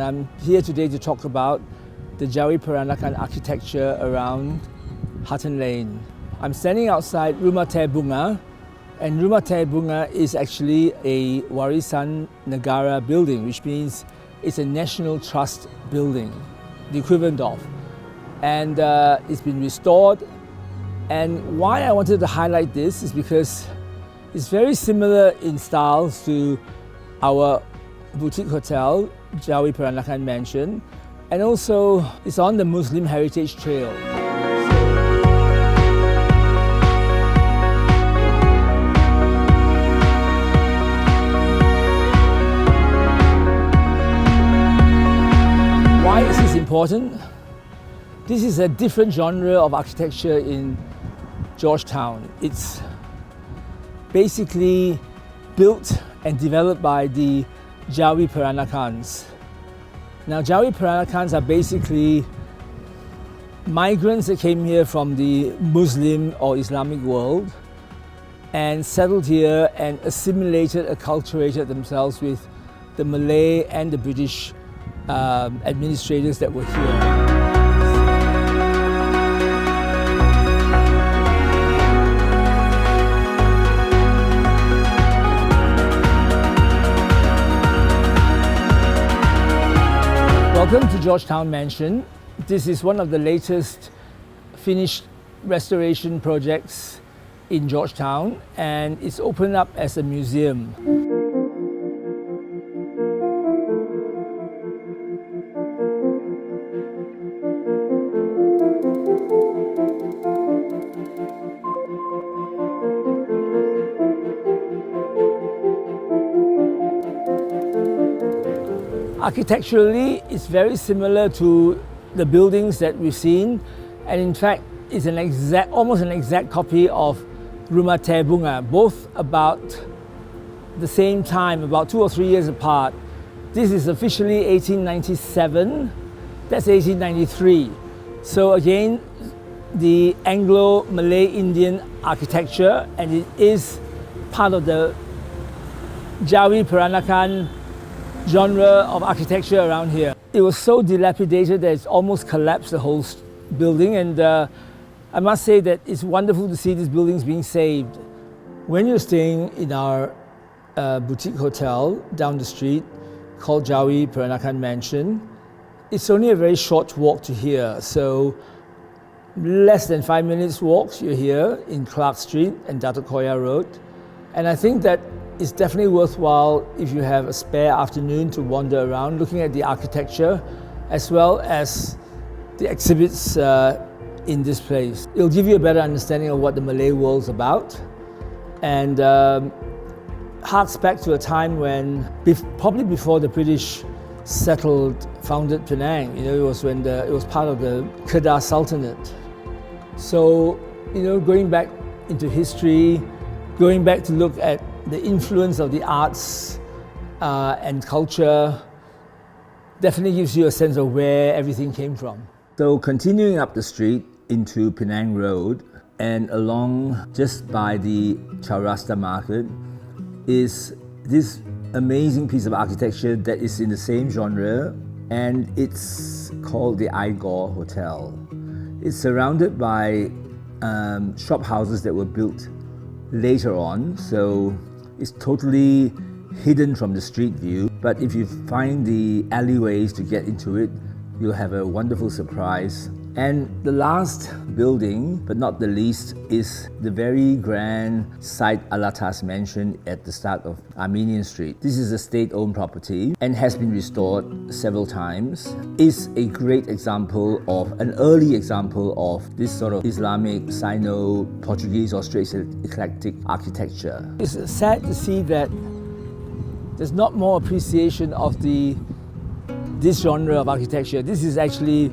and I'm here today to talk about the Jawi Peranakan architecture around Hutton Lane. I'm standing outside Rumah Teh Bunga, and Rumah Teh Bunga is actually a Warisan Negara building, which means it's a National Trust building, the equivalent of. And it's been restored. And why I wanted to highlight this is because it's very similar in styles to our boutique hotel, Jawi Peranakan Mansion, and also it's on the Muslim Heritage Trail. Why is this important? This is a different genre of architecture in Georgetown. It's basically built and developed by the Jawi Peranakans. Now, Jawi Peranakans are basically migrants that came here from the Muslim or Islamic world and settled here and assimilated, acculturated themselves with the Malay and the British administrators that were here. Welcome to Georgetown Mansion. This is one of the latest finished restoration projects in Georgetown, and it's opened up as a museum. Architecturally, it's very similar to the buildings that we've seen, and in fact, it's almost an exact copy of Rumah Teh Bunga, both about the same time, about 2 or 3 years apart. This is officially 1897, that's 1893. So again, the Anglo-Malay-Indian architecture, and it is part of the Jawi Peranakan genre of architecture around here. It was so dilapidated that it's almost collapsed the whole building, and I must say that it's wonderful to see these buildings being saved. When you're staying in our boutique hotel down the street called Jawi Peranakan Mansion, it's only a very short walk to here. So less than 5 minutes walk, you're here in Clark Street and Datuk Koya Road. And I think that it's definitely worthwhile if you have a spare afternoon to wander around looking at the architecture as well as the exhibits in this place. It'll give you a better understanding of what the Malay world's about, and harks back to a time when, probably before the British founded Penang. You know, it was when it was part of the Kedah Sultanate. So, you know, going back into history, going back to look at the influence of the arts and culture definitely gives you a sense of where everything came from. So continuing up the street into Penang Road and along just by the Chaurasta Market is this amazing piece of architecture that is in the same genre, and it's called the Igo Hotel. It's surrounded by shop houses that were built later on, so it's totally hidden from the street view. But if you find the alleyways to get into it, you'll have a wonderful surprise. And the last building, but not the least, is the very grand Syed Alatas Mansion at the start of Armenian Street. This is a state-owned property and has been restored several times. It's a great example of, an early example of this sort of Islamic, Sino-Portuguese or straight eclectic architecture. It's sad to see that there's not more appreciation of this genre of architecture. This is actually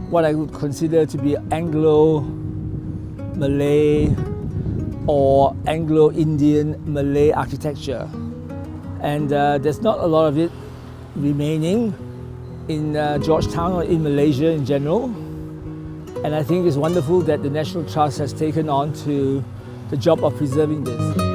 what I would consider to be Anglo-Malay or Anglo-Indian Malay architecture. And there's not a lot of it remaining in Georgetown or in Malaysia in general. And I think it's wonderful that the National Trust has taken on to the job of preserving this.